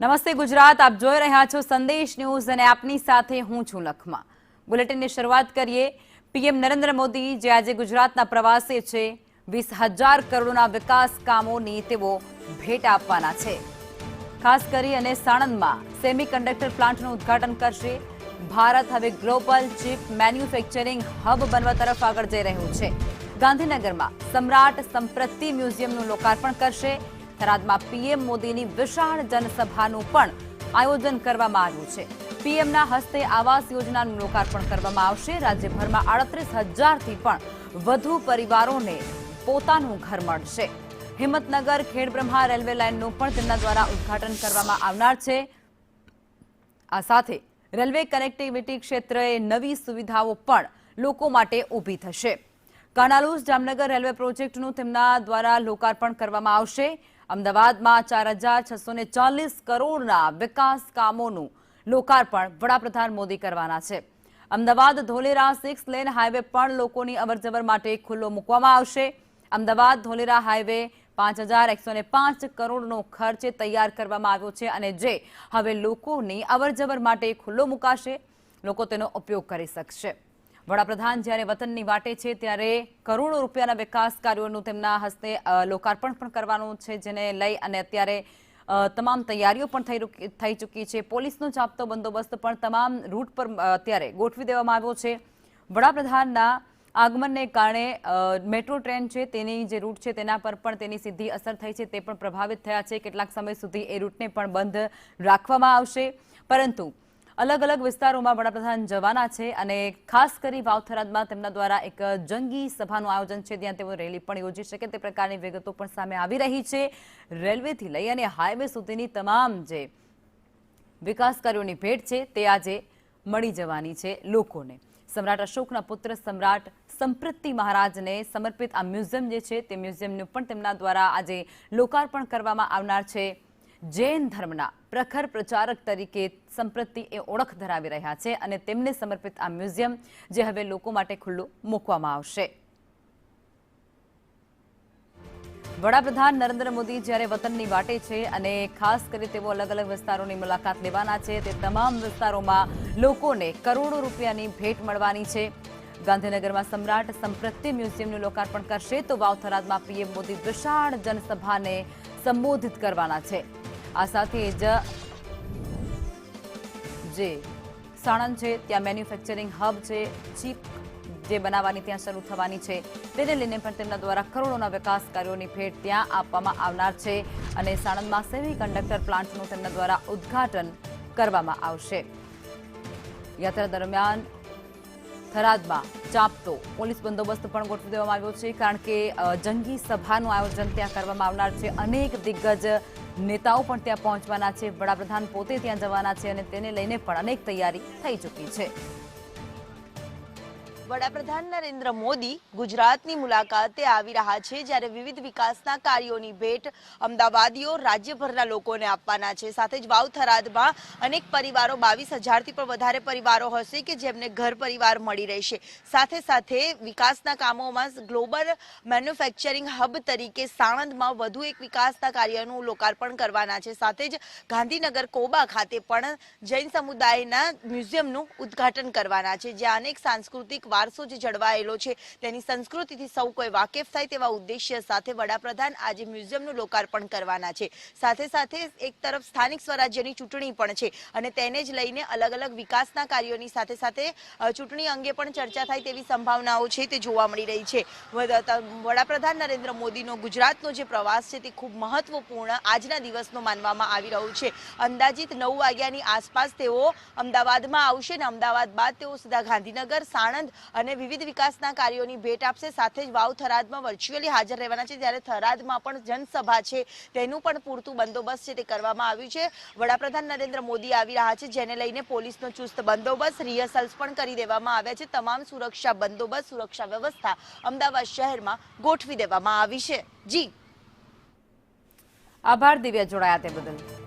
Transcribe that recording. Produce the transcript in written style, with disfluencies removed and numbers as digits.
નમસ્તે ગુજરાત, આપ જોઈ રહ્યા છો સંદેશ ન્યૂઝ અને આપની સાથે હું છું લખમા। બુલેટિનની શરૂઆત કરીએ। પીએમ નરેન્દ્ર મોદી જે આજે ગુજરાતના પ્રવાસે છે, 20,000 કરોડના વિકાસ કામોની તેઓ ભેટ આપવાના છે। ખાસ કરી અને સાણંદમાં સેમિકન્ડક્ટર પ્લાન્ટનું ઉદ્ઘાટન કરશે। ભારત હવે ગ્લોબલ ચિપ મેન્યુફેક્ચરિંગ હબ બનવા તરફ આગળ જઈ રહ્યું છે। ગાંધીનગરમાં સમ્રાટ સંપત્તિ મ્યુઝિયમનું લોકાર્પણ કરશે। થરાદમાં પીએમ મોદીની વિશાળ જનસભાનું પણ આયોજન કરવામાં આવ્યું છે। પીએમના હસ્તે આવાસ યોજનાનું લોકાર્પણ કરવામાં આવશે। રાજ્યભરમાં 38,000થી પણ વધુ પરિવારોને પોતાનું ઘર મળશે। હિંમતનગર ખેડબ્રહ્મા રેલવે લાઇનનું પણ તેમના દ્વારા ઉદ્ઘાટન કરવામાં આવનાર છે। આ સાથે રેલવે કનેક્ટિવિટી ક્ષેત્રે નવી સુવિધાઓ પણ લોકો માટે ઊભી થશે। કાનાલુસ જામનગર રેલવે પ્રોજેક્ટનું તેમના દ્વારા લોકાર્પણ કરવામાં આવશે। અમદાવાદમાં 4,640 કરોડના વિકાસ કામોનું લોકાર્પણ વડાપ્રધાન મોદી કરવાના છે। અમદાવાદ ધોલેરા 6 લેન હાઈવે પણ લોકોની અવરજવર માટે ખુલ્લો મૂકવામાં આવશે। અમદાવાદ ધોલેરા હાઈવે 5,105 કરોડનો ખર્ચે તૈયાર કરવામાં આવ્યો છે અને જે હવે લોકોની અવરજવર માટે ખુલ્લો મુકાશે। લોકો તેનો ઉપયોગ કરી શકશે। વડાપ્રધાન જ્યારે વતનની વાટે છે ત્યારે કરોડો રૂપિયાના વિકાસ કાર્યોનું તેમના હસ્તે લોકાર્પણ પણ કરવાનું છે, જેને લઈ અને અત્યારે તમામ તૈયારીઓ પણ થઈ ચૂકી છે। પોલીસનો ચાંપતો બંદોબસ્ત પણ તમામ રૂટ પર અત્યારે ગોઠવી દેવામાં આવ્યો છે। વડાપ્રધાનના આગમનને કારણે મેટ્રો ટ્રેન છે તેની જે રૂટ છે તેના પર પણ તેની સીધી અસર થઈ છે, તે પણ પ્રભાવિત થયા છે। કેટલાક સમય સુધી એ રૂટને પણ બંધ રાખવામાં આવશે, પરંતુ અલગ અલગ વિસ્તારોમાં વડાપ્રધાન જવાના છે અને ખાસ કરી વાવથરાદમાં તેમના દ્વારા એક જંગી સભાનું આયોજન છે, ત્યાં તેઓ રેલી પણ યોજી શકે તે પ્રકારની વિગતો પણ સામે આવી રહી છે। રેલવેથી લઈ અને હાઈવે સુધીની તમામ જે વિકાસ કાર્યોની ભેટ છે તે આજે મળી જવાની છે લોકોને। સમ્રાટ અશોકના પુત્ર સમ્રાટ સંપત્તિ મહારાજને સમર્પિત આ મ્યુઝિયમ જે છે તે મ્યુઝિયમનું પણ તેમના દ્વારા આજે લોકાર્પણ કરવામાં આવનાર છે। જૈન ધર્મના પ્રખર પ્રચારક તરીકે સંપત્તિ એ ઓળખ ધરાવી રહ્યા છે અને તેમને સમર્પિત આ મ્યુઝિયમ જે હવે લોકો માટે ખુલ્લું મૂકવામાં આવશે। વડાપ્રધાન નરેન્દ્ર મોદી જ્યારે વતનની વાટે છે અને ખાસ કરી તેઓ અલગ અલગ વિસ્તારોની મુલાકાત લેવાના છે, તે તમામ વિસ્તારોમાં લોકોને કરોડો રૂપિયાની ભેટ મળવાની છે। ગાંધીનગરમાં સમ્રાટ સંપત્તિ મ્યુઝિયમનું લોકાર્પણ કરશે તો વાવથરાદમાં પીએમ મોદી વિશાળ જનસભાને સંબોધિત કરવાના છે। આ સાથે જ જે સાણંદ છે ત્યાં મેન્યુફેક્ચરિંગ હબ છે, ચીપ જે બનાવવાની ત્યાં શરૂ થવાની છે, તેને લઈને પણ તેમના દ્વારા કરોડોના વિકાસ કાર્યોની ભેટ ત્યાં આપવામાં આવનાર છે અને સાણંદમાં સેમિકન્ડક્ટર પ્લાન્ટનું તેમના દ્વારા ઉદ્ઘાટન કરવામાં આવશે। યાત્રા દરમિયાન થરાદમાં ચાંપતો પોલીસ બંદોબસ્ત પણ ગોઠવી દેવામાં આવ્યો છે, કારણ કે જંગી સભાનું આયોજન ત્યાં કરવામાં આવનાર છે। અનેક દિગ્ગજ નેતાઓ પણ ત્યાં પહોંચવાના છે। વડાપ્રધાન પોતે ત્યાં જવાના છે અને તેને લઈને પણ અનેક તૈયારી થઈ ચૂકી છે। વડાપ્રધાન નરેન્દ્ર મોદી ગુજરાતની મુલાકાતે આવી રહ્યા છે, જ્યારે વિવિધ વિકાસના કાર્યોની ભેટ અમદાવાદીઓ રાજ્યભરના લોકોને આપવાના છે। સાથે જ વાવ-થરાદમાં અનેક પરિવારો 22,000થી પણ વધારે પરિવારો હશે કે જેમને ઘર પરિવાર મળી રહેશે। સાથે સાથે વિકાસના કામોમાં ગ્લોબલ મેન્યુફેક્ચરિંગ હબ તરીકે સાણંદમાં વધુ એક વિકાસના કાર્યનું લોકાર્પણ કરવાના છે। સાથે જ ગાંધીનગર કોબા ખાતે પણ જૈન સમુદાયના મ્યુઝિયમનું ઉદ્ઘાટન કરવાના છે, જ્યાં અનેક સાંસ્કૃતિક વારસો જે જળવાયેલો છે તેની સંસ્કૃતિથી સૌ કોઈ વાકેફ થાય તેવા ઉદ્દેશ્ય સાથે વડાપ્રધાન આજે મ્યુઝિયમનું લોકાર્પણ કરવાના છે। સાથે સાથે એક તરફ સ્થાનિક સ્વરાજ્યની ચૂંટણી પણ છે અને તેને જ લઈને અલગ અલગ વિકાસના કાર્યોની સાથે સાથે ચૂંટણી અંગે પણ ચર્ચા થાય તેવી સંભાવનાઓ છે તે જોવા મળી રહી છે। વડાપ્રધાન નરેન્દ્ર મોદીનો ગુજરાતનો જે પ્રવાસ છે તે ખૂબ મહત્વપૂર્ણ આજના દિવસનો માનવામાં આવી રહ્યો છે। અંદાજિત 9 વાગ્યાની આસપાસ તેઓ અમદાવાદમાં આવશે અને અમદાવાદ બાદ તેઓ સીધા ગાંધીનગર, સાણંદ અને વિવિધ વિકાસના કાર્યોની ભેટ આપશે। સાથે જ વાવ-થરાદમાં વર્ચ્યુઅલી હાજર રહેવાના છે, જ્યારે થરાદમાં પણ જનસભા છે તેનું પણ પૂરતું બંદોબસ્ત છે તે કરવામાં આવ્યું છે। વડાપ્રધાન નરેન્દ્ર મોદી આવી રહ્યા છે, જેને લઈને પોલીસનો ચુસ્ત બંદોબસ્ત, રિહર્સલ્સ પણ કરી દેવામાં આવ્યા છે। તમામ સુરક્ષા બંદોબસ્ત, સુરક્ષા વ્યવસ્થા અમદાવાદ શહેરમાં ગોઠવી દેવામાં આવી છે। જી આભાર દિવ્યા, જોડાયા તે બદલ।